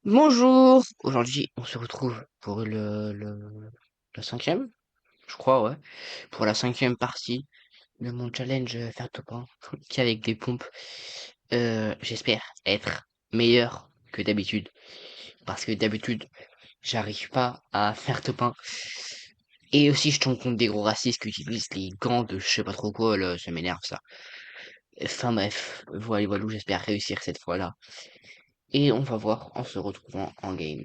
Bonjour! Aujourd'hui, on se retrouve pour la cinquième, je crois, ouais, pour la cinquième partie de mon challenge faire top 1, qui est avec des pompes. J'espère être meilleur que d'habitude, parce que d'habitude, j'arrive pas à faire top 1. Et aussi, je tombe contre des gros racistes qui utilisent les gants de je sais pas trop quoi, là, ça m'énerve ça. Enfin bref, voilà, j'espère réussir cette fois-là. Et on va voir en se retrouvant en game.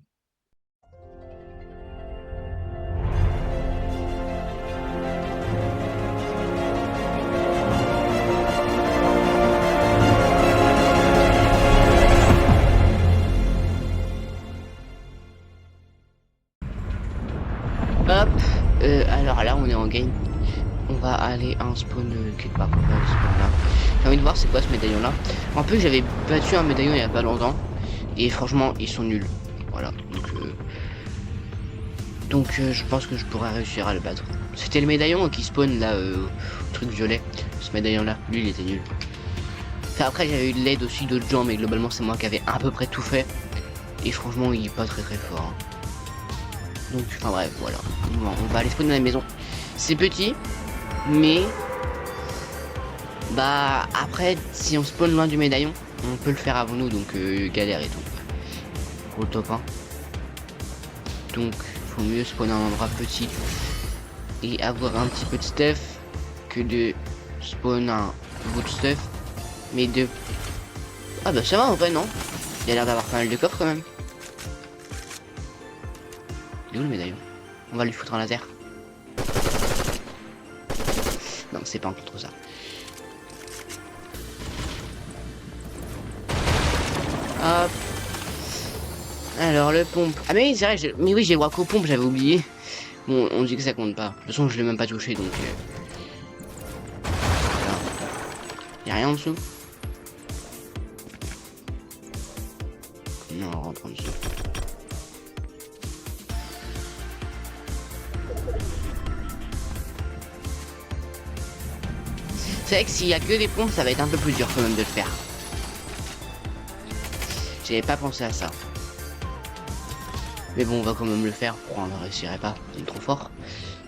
Hop, alors là on est en game. On va aller à un spawn quelque part. On va aller spawn là. J'ai envie de voir c'est quoi ce médaillon là. En plus j'avais battu un médaillon il y a pas longtemps. Et franchement ils sont nuls. Voilà. Donc je pense que je pourrais réussir à le battre. C'était le médaillon qui spawn là au truc violet. Ce médaillon là. Lui il était nul. Enfin, après j'avais eu de l'aide aussi d'autres gens mais globalement c'est moi qui avais à peu près tout fait. Et franchement il est pas très fort. Hein. Donc enfin bref voilà. On va aller spawn dans la maison. C'est petit. Mais bah après si on spawn loin du médaillon, on peut le faire avant nous donc galère et tout. Au top 1. Donc faut mieux spawn à un endroit petit et avoir un petit peu de stuff que de spawn un bout de stuff. Mais de. Ah bah ça va en vrai non. Il a l'air d'avoir pas mal de coffres quand même. Il est où le médaillon? On va lui foutre un laser. Non c'est pas encore trop ça. Hop. Alors le pompe. Ah mais oui c'est vrai, mais oui j'ai le droit qu'aux pompes, j'avais oublié. Bon on dit que ça compte pas. De toute façon je l'ai même pas touché donc voilà. Y'a rien en dessous. Non on rentre en dessous. C'est vrai que s'il y a que des pompes ça va être un peu plus dur quand même de le faire. J'avais pas pensé à ça. Mais bon on va quand même le faire. Pourquoi on ne réussirait pas? Il est trop fort.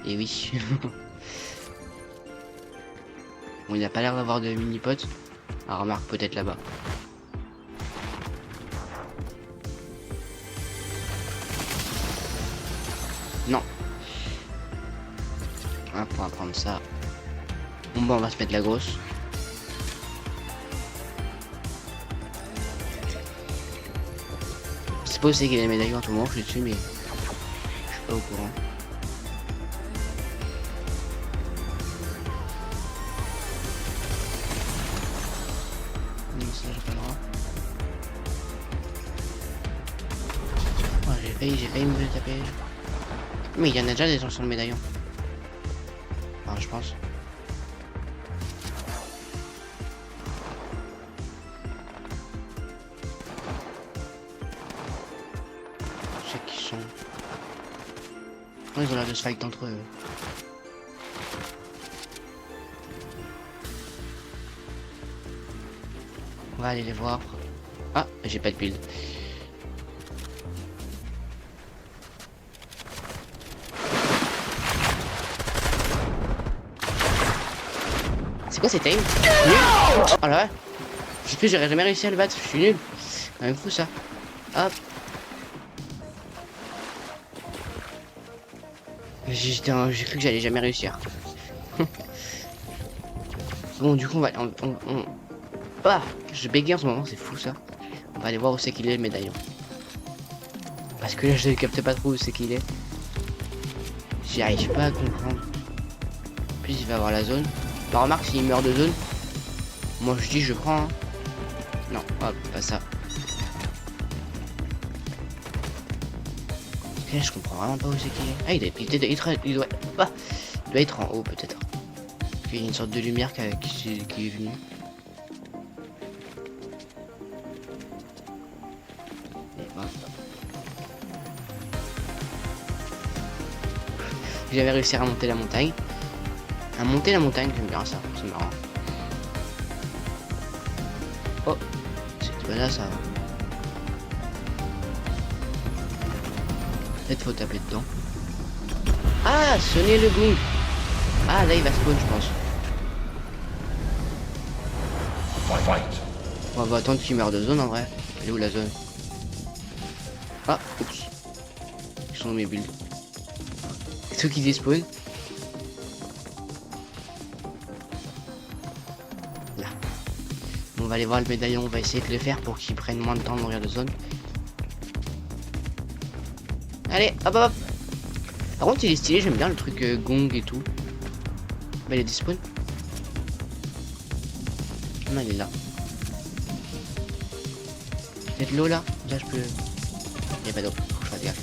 Et oui. Bon il a pas l'air d'avoir de mini-potes. Ah remarque peut-être là-bas. Non. Hop, on va prendre ça. Bon bah on va se mettre la grosse. C'est pas où c'est qu'il y a les médaillons en tout moment, je suis dessus mais je suis pas au courant. Non ça j'ai pas le droit. Oh, j'ai failli me taper. Mais il y en a déjà des gens sur le médaillon. Enfin je pense. Je sais qui sont. Oh, ils ont l'air de se fight entre eux. On va aller les voir. Ah, j'ai pas de build. C'est quoi cette aim? Nul. Oh là ouais. J'ai plus, j'aurais jamais réussi à le battre, je suis nul. C'est quand même fou ça. Hop. J'ai cru que j'allais jamais réussir. Bon du coup Ah, je bégaye en ce moment, c'est fou ça. On va aller voir où c'est qu'il est le médaillon. Parce que là je ne capte pas trop où c'est qu'il est. J'y arrive pas à comprendre. En plus il va avoir la zone. Bah remarque s'il meurt de zone. Moi je dis je prends hein. Non, hop, pas ça. Ok, je comprends vraiment pas où c'est qu'il est. Ah il doit être en haut peut-être. Il y a une sorte de lumière qui est venue. J'avais réussi à monter la montagne. J'aime bien ça, c'est marrant. Oh, c'est pas là ça. Peut-être faut taper dedans. Ah, sonner le gong. Ah, là il va spawn, je pense. On va attendre qu'il meure de zone en vrai. Elle est où la zone? Ah, oups. Ils sont dans mes builds. Ceux qui despawn. Là. On va aller voir le médaillon, on va essayer de le faire pour qu'il prenne moins de temps de mourir de zone. Allez, hop hop. Par contre il est stylé, j'aime bien le truc gong et tout. Bah il est despawn. Non, il est là. Peut-être l'eau là. Là je peux. Il n'y a pas d'eau, faut que je fasse gaffe.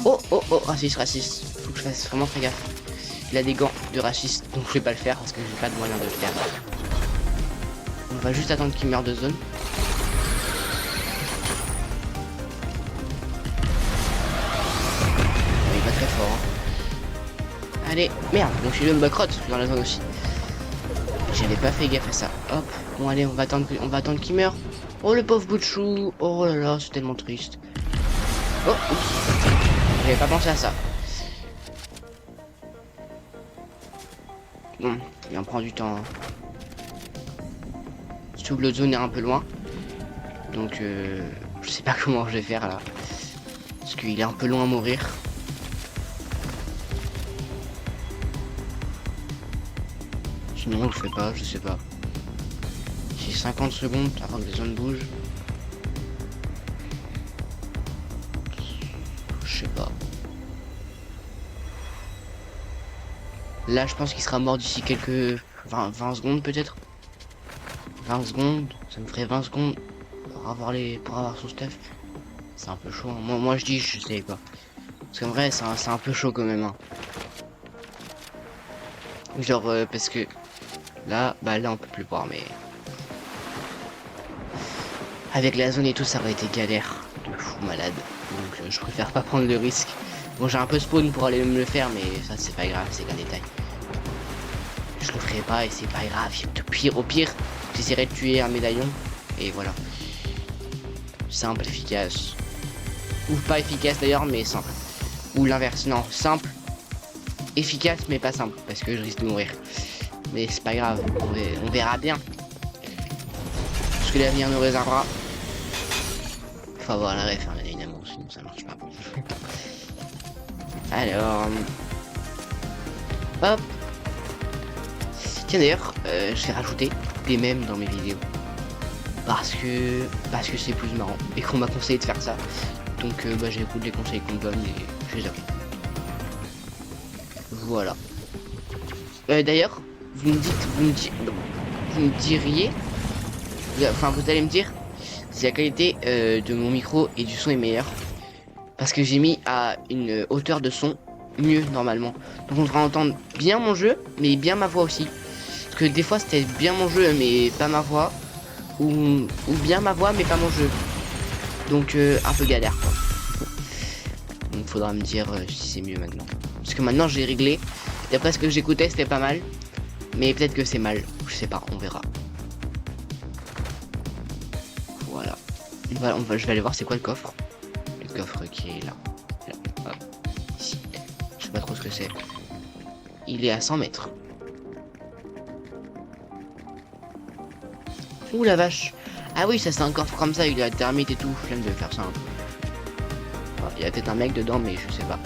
Oh oh oh, raciste, raciste. Faut que je fasse vraiment très gaffe. Il a des gants de raciste, donc je vais pas le faire parce que j'ai pas de moyen de le faire. On va juste attendre qu'il meure de zone. Il est pas très fort. Hein. Allez, merde, donc je suis le backrot dans la zone aussi. J'avais pas fait gaffe à ça. Hop, bon allez, on va attendre qu'il meure. Oh le pauvre bout de chou. Oh là là, c'est tellement triste. Oh, oups. J'avais pas pensé à ça. Bon, il en prend du temps. Hein. Surtout que l'autre zone est un peu loin. Donc je sais pas comment je vais faire là. Parce qu'il est un peu loin à mourir. Sinon je fais pas, je sais pas. J'ai 50 secondes avant que les zones bougent. Je sais pas. Là je pense qu'il sera mort d'ici quelques 20 secondes peut-être. 20 secondes, ça me ferait 20 secondes pour avoir son stuff. C'est un peu chaud. Hein. Moi je dis, je sais pas. Parce qu'en vrai c'est un peu chaud quand même. Hein. Genre parce que là, bah là on peut plus boire mais avec la zone et tout ça aurait été galère de fou malade. Donc je préfère pas prendre le risque. Bon j'ai un peu spawn pour aller me le faire mais ça c'est pas grave, c'est qu'un détail. Je le ferai pas et c'est pas grave. Au pire, j'essaierai de tuer un médaillon et voilà. Simple, efficace. Ou pas efficace d'ailleurs mais simple. Ou l'inverse, non, simple, efficace mais pas simple parce que je risque de mourir. Mais c'est pas grave, on verra bien. Ce que l'avenir nous réservera. Faut avoir la ref, hein, évidemment, sinon ça marche pas. Alors... Hop. Tiens d'ailleurs, je vais rajouter des mèmes dans mes vidéos. Parce que c'est plus marrant. Et qu'on m'a conseillé de faire ça. Donc bah, j'écoute les conseils qu'on me donne et je les applique. Voilà. D'ailleurs, vous me diriez... Enfin, vous allez me dire si la qualité de mon micro et du son est meilleure. Parce que j'ai mis à une hauteur de son mieux normalement. Donc on devrait entendre bien mon jeu, mais bien ma voix aussi. Parce que des fois c'était bien mon jeu, mais pas ma voix. Ou bien ma voix, mais pas mon jeu. Donc un peu galère quoi. Donc faudra me dire si c'est mieux maintenant. Parce que maintenant j'ai réglé. D'après ce que j'écoutais c'était pas mal. Mais peut-être que c'est mal. Je sais pas, on verra. Voilà. Je vais aller voir c'est quoi le coffre. Le coffre qui est là. Hop. Ici. Je sais pas trop ce que c'est. Il est à 100 mètres. Ouh la vache. Ah oui, ça c'est un coffre comme ça, il a la thermite et tout. Flemme de faire ça. Hein. Il y a peut-être un mec dedans, mais je sais pas.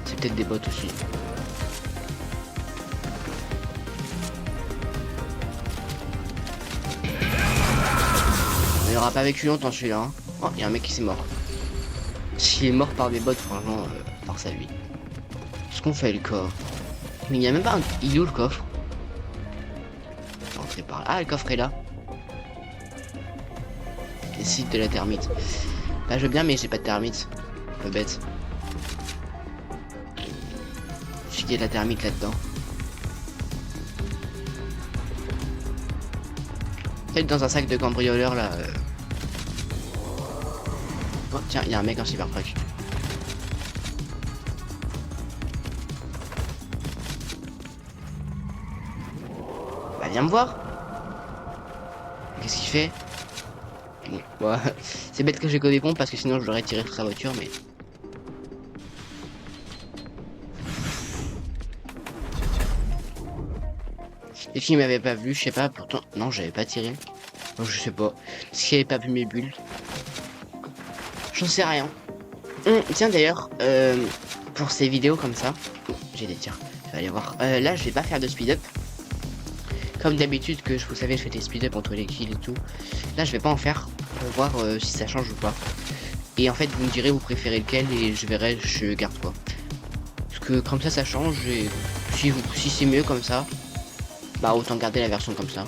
C'est peut-être des bots aussi. Il aura pas vécu longtemps celui-là. Hein. Oh, il y a un mec qui s'est mort. S'il est mort par des bots, franchement, force à lui. Ce qu'on fait le coffre. Mais il n'y a même pas un... Il est où le coffre? Entrer par là. Ah, le coffre est là. Les sites de la thermite. Bah, je veux bien, mais j'ai pas de thermite. Un peu bête. Je sais qu'il y a de la thermite là-dedans. Peut-être dans un sac de cambrioleur là. Oh, tiens, il y a un mec en cybertruck. Bah viens me voir. Qu'est-ce qu'il fait? Bon, bah, c'est bête que j'ai que des pompes parce que sinon je l'aurais tiré sur sa voiture, mais Et qu'il m'avait pas vu, je sais pas, pourtant, non, j'avais pas tiré. Donc, je sais pas. Est-ce qu'il avait pas vu mes bulles? J'en sais rien. Tiens, d'ailleurs, pour ces vidéos comme ça, j'ai des tirs, je vais aller voir. Là, je vais pas faire de speed-up. Comme d'habitude, que vous savez, je fais des speed-up entre les kills et tout. Là, je vais pas en faire pour voir si ça change ou pas. Et en fait, vous me direz, vous préférez lequel et je verrai, je garde quoi. Parce que comme ça change et si c'est mieux comme ça, bah autant garder la version comme ça.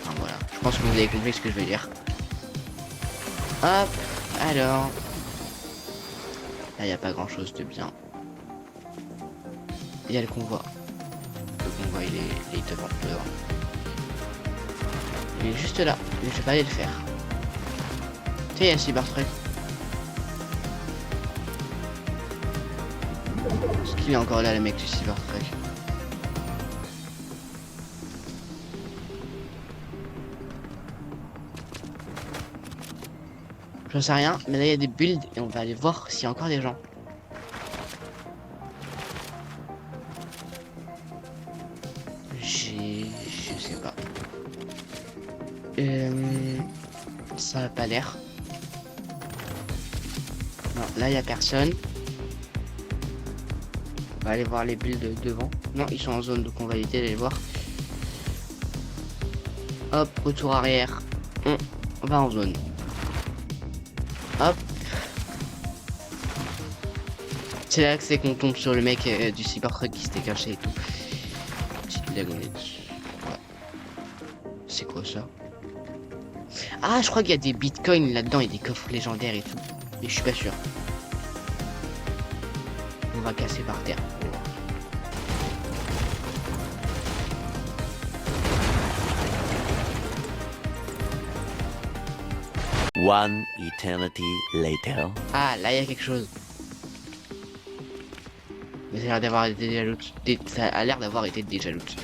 Enfin, voilà, je pense que vous avez compris ce que je veux dire. Hop, alors. Là, il n'y a pas grand chose de bien. Il y a le convoi. Le convoi, il est devant. Il est juste là, mais je vais pas aller le faire. Tu sais, il y a Cybertruck. Est-ce qu'il est encore là, le mec du Cybertruck? J'en sais rien, mais là il y a des builds et on va aller voir s'il y a encore des gens. Je sais pas. Ça a pas l'air. Non, là il y a personne. On va aller voir les builds devant. Non, ils sont en zone, donc on va éviter d'aller voir. Hop, retour arrière. On va en zone. Hop. C'est là que c'est qu'on tombe sur le mec du Cybertruck qui s'était caché et tout. Petite blagounette. Ouais. C'est quoi ça? Ah, je crois qu'il y a des bitcoins là-dedans et des coffres légendaires et tout. Mais je suis pas sûr. On va casser par terre. One eternity later. Ah, là il y a quelque chose. Mais ça a l'air d'avoir été déjà loot. Ça a l'air d'avoir été déjà loot.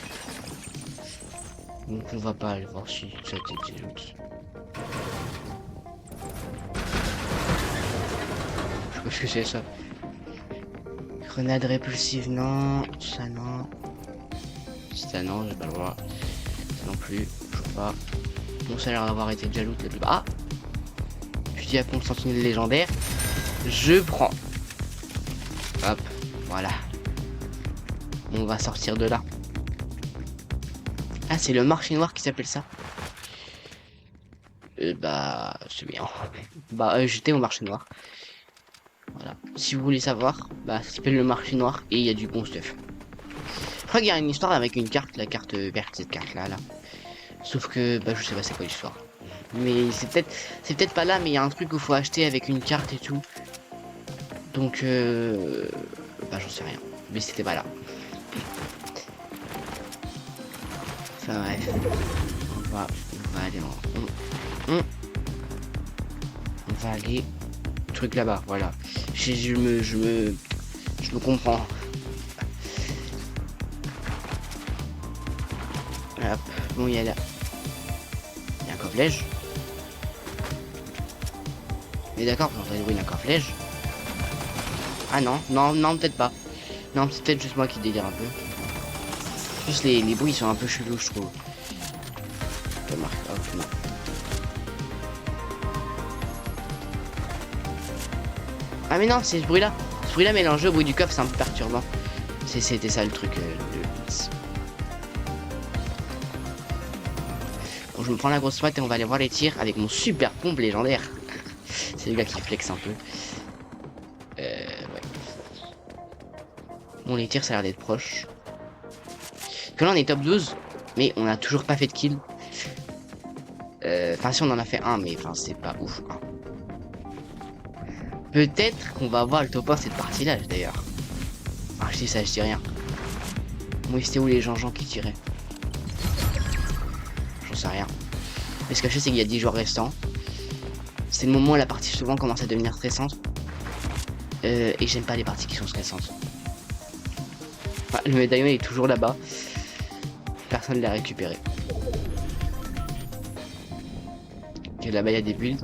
Donc on va pas aller voir si ça a été déjà loot. Je sais pas ce que c'est ça. Grenade répulsive, non. Ça non. Ça non, j'ai pas le droit. Ça non plus, je vois pas. Bon, ça a l'air d'avoir été déjà loot la plupart. Ah, fusil à pompe sentinelle légendaire. Je prends. Hop, voilà. On va sortir de là. Ah, c'est le marché noir qui s'appelle ça. Bah, c'est bien. Bah, j'étais au marché noir. Voilà. Si vous voulez savoir, bah, ça s'appelle le marché noir et il y a du bon stuff. Je crois qu'il y a une histoire avec une carte, la carte verte, cette carte là. Sauf que, bah, je sais pas c'est quoi l'histoire. Mais c'est peut-être pas là, mais il y a un truc qu'il faut acheter avec une carte et tout. Donc, bah, j'en sais rien. Mais c'était pas là. Enfin, bref. On va aller on va aller truc là-bas, voilà. Je me comprends. Hop, bon, il y a là. Il y a un coffre-lège. Mais d'accord, vous entendez le bruit d'un coffre-lège. Ah non, non, peut-être pas. Non, c'est peut-être juste moi qui délire un peu. Juste les bruits sont un peu chelous, je trouve. Hop, non. Ah mais non, c'est ce bruit-là. Ce bruit-là mélangé au bruit du coffre, c'est un peu perturbant. C'était ça le truc. Bon, je me prends la grosse patte et on va aller voir les tirs avec mon super pompe légendaire. C'est le gars qui flex un peu. Ouais. Bon, les tirs, ça a l'air d'être proche. Que là, on est top 12, mais on a toujours pas fait de kill. Enfin, si on en a fait un, mais enfin, c'est pas ouf. Hein. Peut-être qu'on va avoir le top 1 cette partie-là, d'ailleurs. Ah, je dis ça, je dis rien. Moi, c'était où les gens qui tiraient? J'en sais rien. Mais ce que je sais, c'est qu'il y a 10 joueurs restants. C'est le moment où la partie souvent commence à devenir stressante. Et j'aime pas les parties qui sont stressantes. Enfin, le médaillon est toujours là-bas. Personne ne l'a récupéré. Ok, là-bas il y a des builds.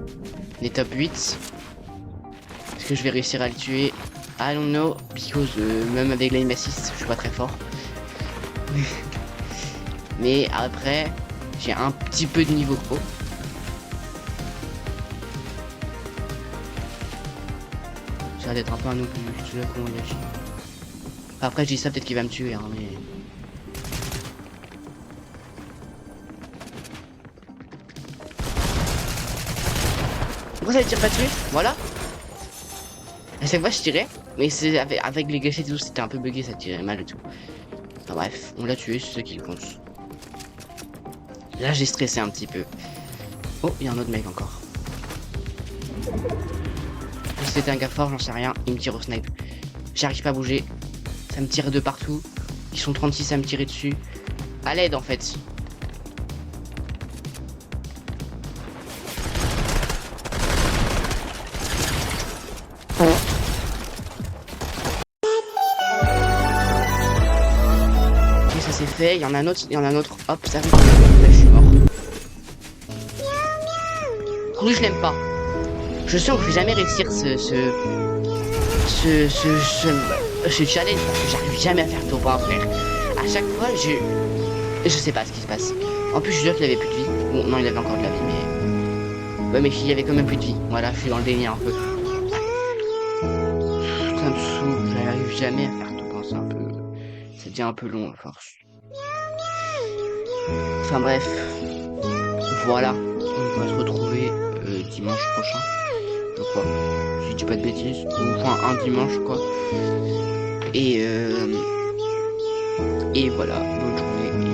Les top 8. Est-ce que je vais réussir à le tuer? I don't know. Because même avec l'aim assist, je suis pas très fort. Mais après, j'ai un petit peu de niveau pro. Ça va d'être un peu un noob, je sais pas comment il agit. Après, je dis ça, peut-être qu'il va me tuer, hein, mais... Pourquoi ça ne tire pas dessus? Voilà. À chaque fois, je tirais, mais c'est avec les gâchettes et tout, c'était un peu bugué, ça tirait mal et tout. Enfin, bref, on l'a tué, c'est ce qui compte. Là, j'ai stressé un petit peu. Oh, il y a un autre mec encore. Si c'était un gars fort, j'en sais rien, il me tire au snipe. J'arrive pas à bouger. Ça me tire de partout. Ils sont 36 à me tirer dessus. À l'aide en fait. Et ça c'est fait, il y en a un autre, hop, ça fait. Là, je suis mort. Lui je l'aime pas. Je sens que je vais jamais réussir ce challenge parce que j'arrive jamais à faire top 1 frère. À chaque fois je sais pas ce qui se passe. En plus je suis sûr qu'il avait plus de vie. Bon non il avait encore de la vie mais. Ouais mais il y avait quand même plus de vie. Voilà, je suis dans le délire un peu. Ça me saoule, j'arrive jamais à faire top 1, c'est un peu. Ça devient un peu long à force. Enfin bref. Voilà. On va se retrouver dimanche prochain. Je crois. Si je dis pas de bêtises. Ou enfin un dimanche quoi. Et voilà, bonne journée.